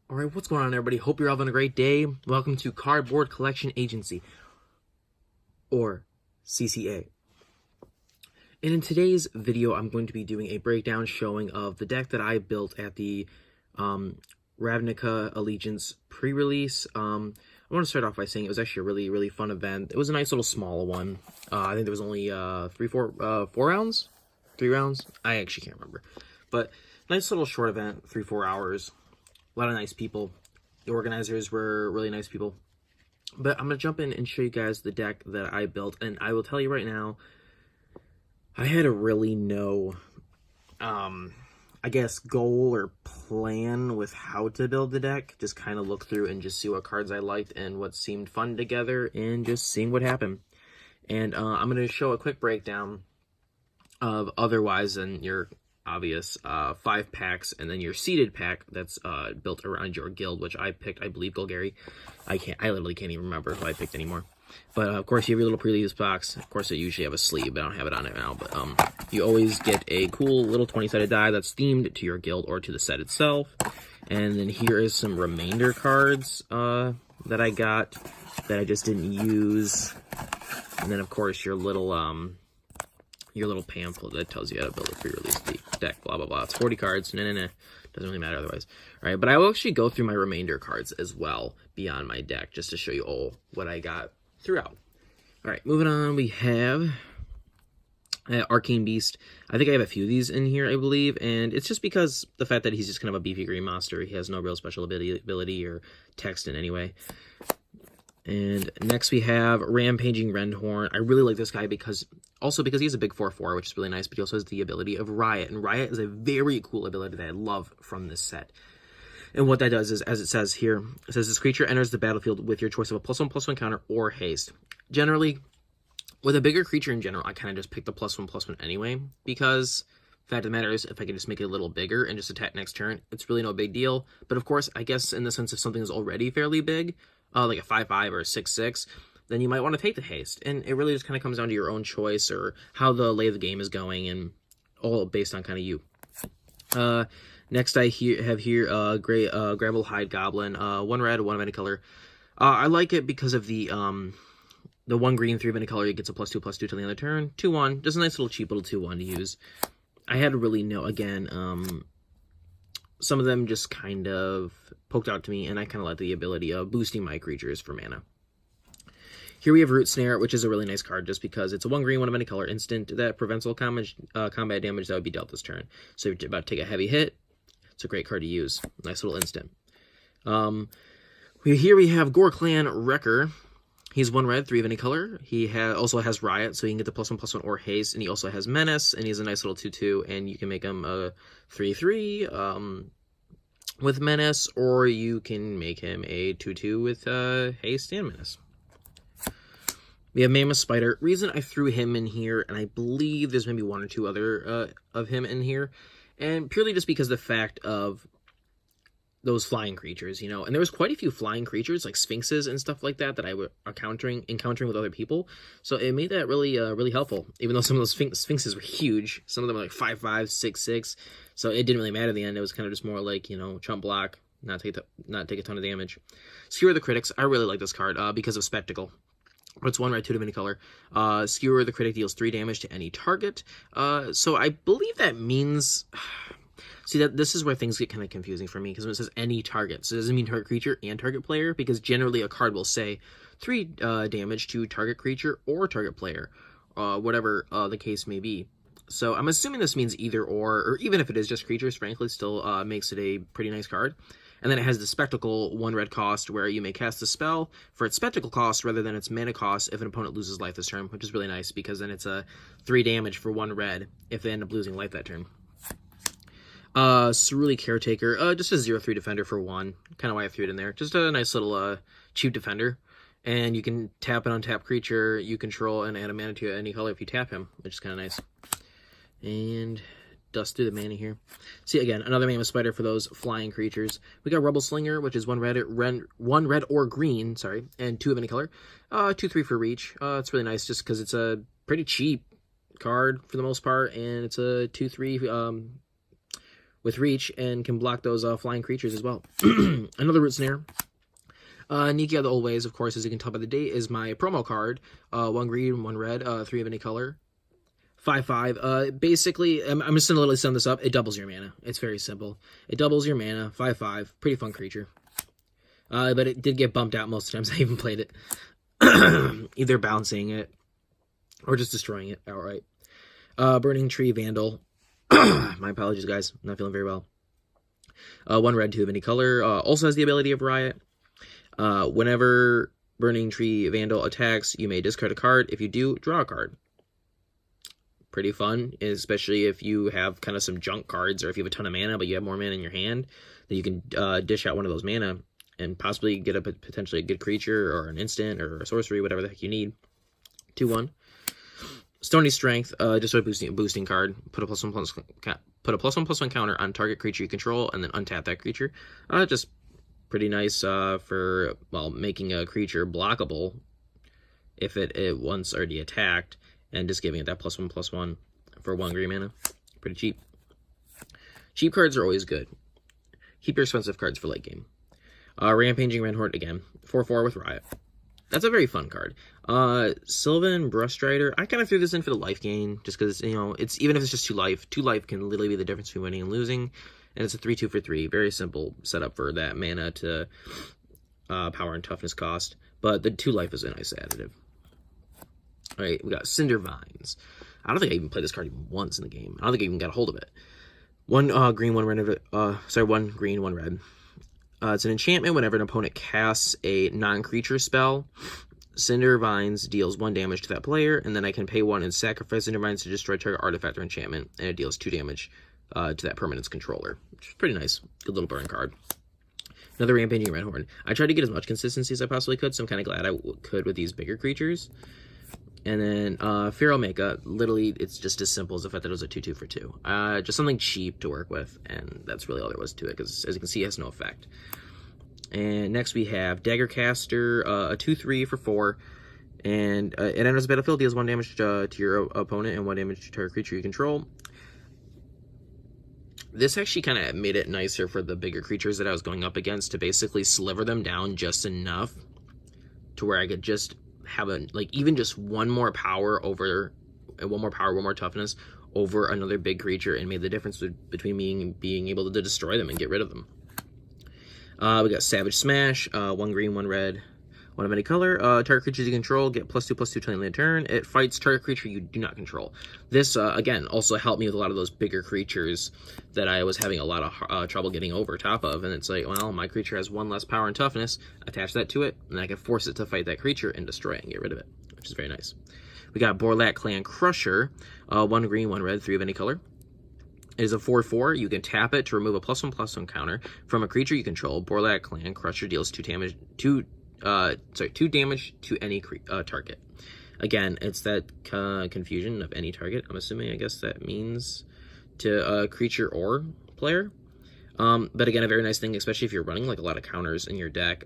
Alright, what's going on, everybody? Hope you're all having a great day. Welcome to Cardboard Collection Agency, or CCA. And in today's video, I'm going to be doing a breakdown showing of the deck that I built at the Ravnica Allegiance pre-release. I want to start off by saying it was actually a really, really fun event. It was a nice little small one. I think there was only 4 rounds? 3 rounds? I actually can't remember. But nice little short event, 3-4 hours. A lot of nice people. The organizers were really nice people. But I'm going to jump in and show you guys the deck that I built. And I will tell you right now, I had a really no, I guess, goal or plan with how to build the deck. Just kind of look through and just see what cards I liked and what seemed fun together and just seeing what happened. And I'm going to show a quick breakdown of otherwise than your obvious 5 packs, and then your seeded pack that's built around your guild, which I picked, I believe, Golgari. I literally can't even remember who I picked anymore. But of course, you have your little pre-release box. Of course, they usually have a sleeve, but I don't have it on it now. But you always get a cool little 20-sided die that's themed to your guild or to the set itself. And then here is some remainder cards that I got that I just didn't use. And then, of course, your little pamphlet that tells you how to build a pre-release deck, blah, blah, blah. It's 40 cards. Doesn't really matter otherwise. All right, but I will actually go through my remainder cards as well beyond my deck just to show you all what I got throughout. All right, moving on, we have Arcane Beast. I think I have a few of these in here, I believe, and it's just because the fact that he's just kind of a beefy green monster. He has no real special ability or text in any way. And next we have Rampaging Rendhorn. I really like this guy because he has a big 4/4, which is really nice, but he also has the ability of Riot. And Riot is a very cool ability that I love from this set. And what that does is, as it says here, it says this creature enters the battlefield with your choice of a +1/+1 counter or haste. Generally, with a bigger creature in general, I kind of just pick the +1/+1 anyway, because the fact of the matter is, if I can just make it a little bigger and just attack next turn, it's really no big deal. But of course, I guess in the sense if something is already fairly big, like a 5/5 or a 6/6, then you might want to take the haste. And it really just kind of comes down to your own choice or how the lay of the game is going, and all based on kind of you. Next I have here Gravel Hide Goblin, 1 red, 1 mana color. I like it because of the 1 green, 3 mana color. It gets a +2/+2 till the end of the turn. 2/1, just a nice little cheap little 2/1 to use. I had to really know, again, some of them just kind of poked out to me, and I kind of like the ability of boosting my creatures for mana. Here we have Root Snare, which is a really nice card just because it's a 1 green, 1 mana color instant that prevents all combat damage that would be dealt this turn. So if you're about to take a heavy hit, it's a great card to use. Nice little instant. Here we have Gore-Clan Wrecker. He's 1 red, 3 of any color. He also has Riot, so you can get the +1/+1 or haste, and he also has Menace, and he's a nice little 2/2, and you can make him a 3/3 with Menace, or you can make him a 2/2 with haste and Menace. We have Mammoth Spider. Reason I threw him in here, and I believe there's maybe 1 or 2 other of him in here, and purely just because the fact of those flying creatures, you know, and there was quite a few flying creatures like sphinxes and stuff like that I were encountering with other people, so it made that really really helpful. Even though some of those sphinxes were huge, some of them were like 5/5, 6/6, so it didn't really matter in the end. It was kind of just more like, you know, chump block, not take a ton of damage. Skewer the Critics. I really like this card because of Spectacle. It's 1 red, 2 of any color. Skewer the Critic deals 3 damage to any target. So I believe that means. See, this is where things get kind of confusing for me, because when it says any target, so it doesn't mean target creature and target player, because generally a card will say 3 damage to target creature or target player, whatever the case may be. So I'm assuming this means either or even if it is just creatures, frankly, still makes it a pretty nice card. And then it has the Spectacle 1 red cost, where you may cast a spell for its Spectacle cost rather than its mana cost if an opponent loses life this turn, which is really nice, because then it's a 3 damage for 1 red if they end up losing life that turn. Cerulean Caretaker, just a 0/3 defender for 1. Kind of why I threw it in there. Just a nice little cheap defender. And you can tap an untap creature you control and add a mana to any color if you tap him, which is kind of nice. And dust through the mana here. See, again, another Mammoth Spider for those flying creatures. We got Rubble Slinger, which is 1 red or green, sorry, and 2 of any color. 2/3 for reach. It's really nice just because it's a pretty cheap card for the most part, and it's a 2/3 with reach and can block those flying creatures as well. Another Root Snare. Niki the Old Ways, of course, as you can tell by the date, is my promo card. 1 green, 1 red, 3 of any color. 5/5. Basically, I'm just going to literally sum this up. It doubles your mana. It's very simple. It doubles your mana. 5/5. Pretty fun creature. But it did get bumped out most times I even played it. Either bouncing it or just destroying it outright. Burning Tree Vandal. My apologies, guys. I'm not feeling very well. 1 red, 2 of any color. Also has the ability of Riot. Whenever Burning Tree Vandal attacks, you may discard a card. If you do, draw a card. Pretty fun, especially if you have kind of some junk cards, or if you have a ton of mana, but you have more mana in your hand, then you can dish out one of those mana and possibly get potentially a good creature, or an instant, or a sorcery, whatever the heck you need. 2/1. Stony Strength, just a boosting card. Put a +1/+1 counter on target creature you control, and then untap that creature. Just pretty nice for, well, making a creature blockable if it once already attacked, and just giving it that +1/+1 for 1 green mana. Pretty cheap. Cheap cards are always good. Keep your expensive cards for late game. Rampaging Renhort again. 4/4 with Riot. That's a very fun card. Sylvan Brushstrider. I kind of threw this in for the life gain, just because, you know, it's, even if it's just 2 life, 2 life can literally be the difference between winning and losing. And it's a 3/2 for 3. Very simple setup for that mana to power and toughness cost. But the 2 life is a nice additive. Alright, we got Cinder Vines. I don't think I even played this card even once in the game. I don't think I even got a hold of it. 1 green, 1 red. 1 green, 1 red. It's an enchantment. Whenever an opponent casts a non-creature spell, Cinder Vines deals 1 damage to that player, and then I can pay 1 and sacrifice Cinder Vines to destroy target artifact or enchantment, and it deals 2 damage to that permanent's controller, which is pretty nice. Good little burn card. Another Rampaging Redhorn. I tried to get as much consistency as I possibly could, so I'm kind of glad I could with these bigger creatures. And then Feral Mecha, literally, it's just as simple as the fact that it was a 2/2 for 2. Just something cheap to work with, and that's really all there was to it, because as you can see, it has no effect. And next we have Daggercaster, a 2/3 for 4, and it enters the battlefield, deals 1 damage to your opponent and 1 damage to target creature you control. This actually kind of made it nicer for the bigger creatures that I was going up against, to basically sliver them down just enough to where I could just have even just 1 more power over, 1 more toughness over another big creature, and made the difference between me being able to destroy them and get rid of them. We got Savage Smash, 1 green, 1 red, 1 of any color. Target creatures you control get +2/+2 till the end of the turn. It fights target creature you do not control. This, again, also helped me with a lot of those bigger creatures that I was having a lot of trouble getting over top of. And it's like, well, my creature has 1 less power and toughness. Attach that to it, and I can force it to fight that creature and destroy it and get rid of it, which is very nice. We got Borlak Clan Crusher, 1 green, 1 red, 3 of any color. It is a 4/4. You can tap it to remove a +1/+1 counter from a creature you control. Borlak Clan Crusher deals 2 damage to any target. Again, it's that confusion of any target. I'm assuming, I guess that means to a creature or player. But again, a very nice thing, especially if you're running like a lot of counters in your deck,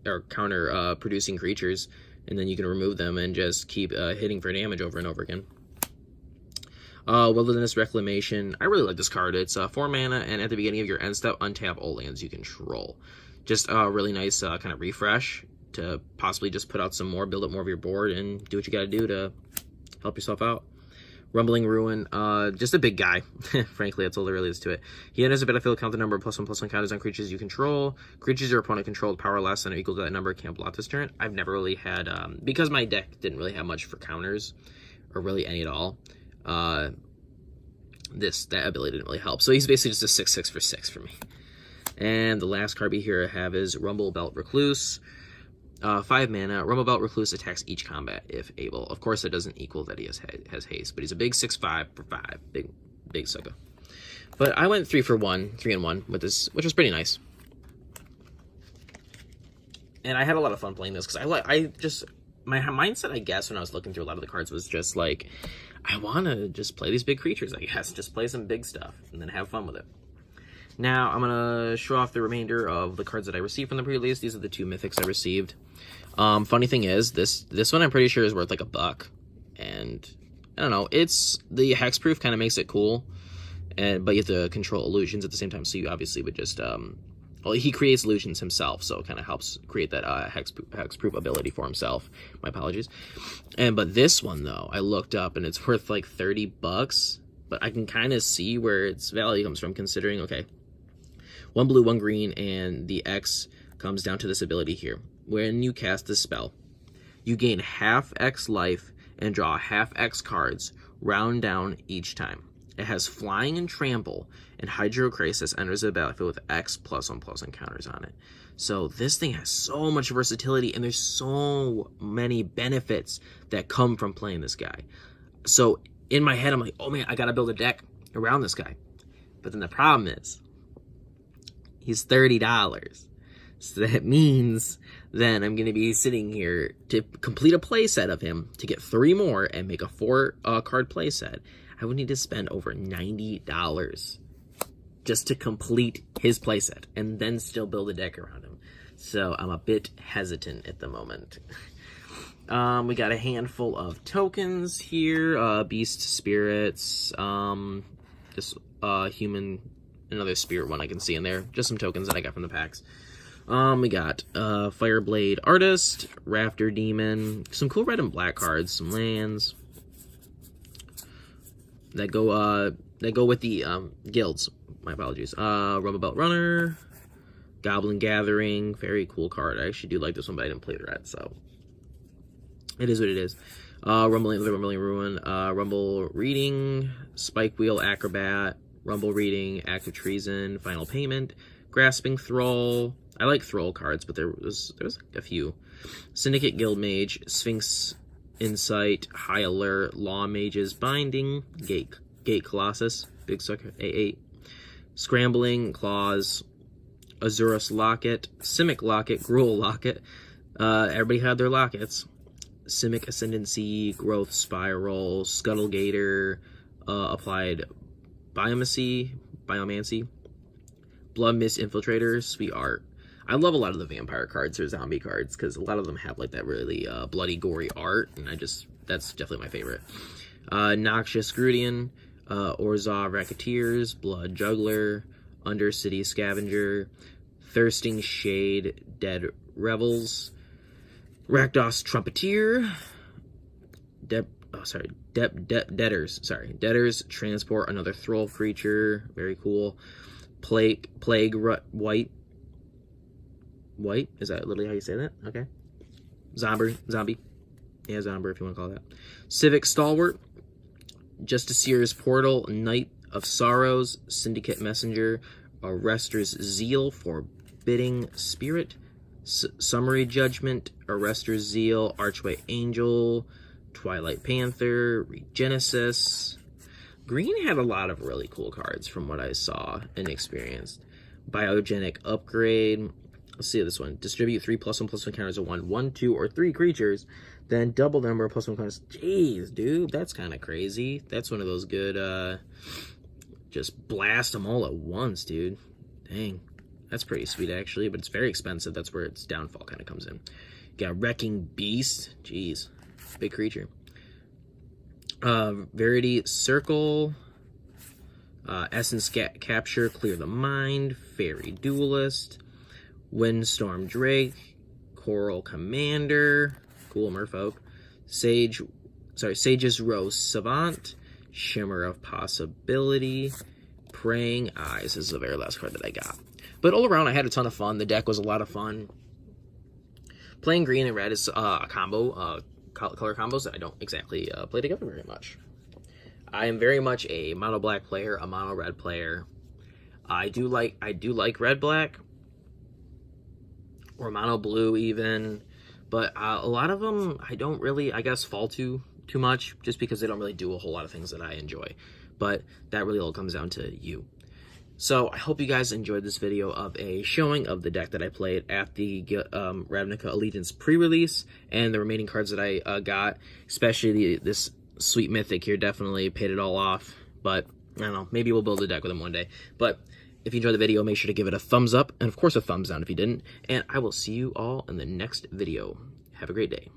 or counter producing creatures, and then you can remove them and just keep hitting for damage over and over again. Wilderness Reclamation. I really like this card. It's 4 mana, and at the beginning of your end step, untap all lands you control. Just a really nice kind of refresh to possibly just put out some more, build up more of your board, and do what you gotta do to help yourself out. Rumbling Ruin, just a big guy. Frankly, that's all there really is to it. He enters the battlefield, count the number of +1/+1 counters on creatures you control. Creatures your opponent controlled power less than or equal to that number can't block this turn. I've never really had, because my deck didn't really have much for counters, or really any at all, that ability didn't really help. So he's basically just a 6/6 for 6 for me. And the last card here I have is Rumble Belt Recluse. 5 mana. Rumble Belt Recluse attacks each combat if able. Of course, that doesn't equal that he has haste, but he's a big 6/5 for 5. Big sucker. But I went 3 and 1 with this, which was pretty nice. And I had a lot of fun playing this, because my mindset, I guess, when I was looking through a lot of the cards was just like, I want to just play these big creatures, I guess. Just play some big stuff, and then have fun with it. Now, I'm going to show off the remainder of the cards that I received from the pre-release. These are the 2 mythics I received. Funny thing is, this one I'm pretty sure is worth like $1. And, I don't know, the hexproof kind of makes it cool. but you have to control illusions at the same time. So you obviously would just well, he creates illusions himself, so it kind of helps create that hexproof ability for himself. My apologies. But this one though, I looked up and it's worth like $30, but I can kind of see where its value comes from, considering, okay, 1 blue, 1 green, and the X comes down to this ability here. When you cast this spell, you gain half X life and draw half X cards, round down each time. It has flying and trample, and Hydrocrisis enters the battlefield with X +1/+1 encounters on it. So this thing has so much versatility, and there's so many benefits that come from playing this guy. So in my head, I'm like, oh man, I gotta build a deck around this guy. But then the problem is, he's $30. So that means then I'm going to be sitting here to complete a playset of him to get 3 more and make a 4 card playset. I would need to spend over $90 just to complete his playset and then still build a deck around him. So I'm a bit hesitant at the moment. We got a handful of tokens here. Beast spirits. This human, another spirit one I can see in there. Just some tokens that I got from the packs. We got Fireblade Artist, Rafter Demon, some cool red and black cards, some lands that go with the guilds. My apologies. Rumblebelt Runner, Goblin Gathering, very cool card. I actually do like this one, but I didn't play the red, so it is what it is. Rumbling Ruin, Rumble Reading, Spike Wheel Acrobat, Rumble Reading, Act of Treason, Final Payment, Grasping Thrall. I like Thrall cards, but there was a few. Syndicate Guildmage, Sphinx Insight, High Alert, Law Mage's Binding, Gate Colossus, Big Sucker, A8, Scrambling Claws, Azurus Locket, Simic Locket, Gruul Locket. Everybody had their lockets. Simic Ascendancy, Growth Spiral, Scuttlegator, Applied Biomancy, Blood Mist Infiltrator, Sweet Art. I love a lot of the vampire cards or zombie cards because a lot of them have like that really bloody, gory art, and that's definitely my favorite. Noxious Grudian, Orzhov Racketeers, Blood Juggler, Undercity Scavenger, Thirsting Shade, Dead Revels, Rakdos Trumpeteer, Debtors transport another Thrall creature, very cool. Plague White, is that literally how you say that? Okay. Zombie. Yeah, Zomber, if you want to call it that. Civic Stalwart, Justicier's Portal, Knight of Sorrows, Syndicate Messenger, Arrester's Zeal, Forbidding Spirit, Summary Judgment, Arrester's Zeal, Archway Angel, Twilight Panther, Regenesis. Green had a lot of really cool cards from what I saw and experienced. Biogenic Upgrade. Let's see this one. Distribute 3 +1/+1 counters of 1, 2, or 3 creatures, then double the number of +1 counters. Jeez, dude, that's kind of crazy. That's one of those good, just blast them all at once, dude. Dang. That's pretty sweet, actually, but it's very expensive. That's where its downfall kind of comes in. You got Wrecking Beast. Jeez. Big creature. Verity Circle. Essence Capture, Clear the Mind. Fairy Duelist. Windstorm Drake. Coral Commander. Cool merfolk. Sage's Rose Savant. Shimmer of Possibility. Praying Eyes is the very last card that I got. But all around, I had a ton of fun. The deck was a lot of fun. Playing green and red is a combo, color combos that I don't exactly play together very much. I am very much a mono black player, a mono red player. I do like red black or mono blue even, but a lot of them I don't really, I guess, fall too much just because they don't really do a whole lot of things that I enjoy. But that really all comes down to you. So I hope you guys enjoyed this video of a showing of the deck that I played at the Ravnica Allegiance pre-release and the remaining cards that I got, especially this sweet mythic here definitely paid it all off. But I don't know, maybe we'll build a deck with him one day. But if you enjoyed the video, make sure to give it a thumbs up and of course a thumbs down if you didn't. And I will see you all in the next video. Have a great day.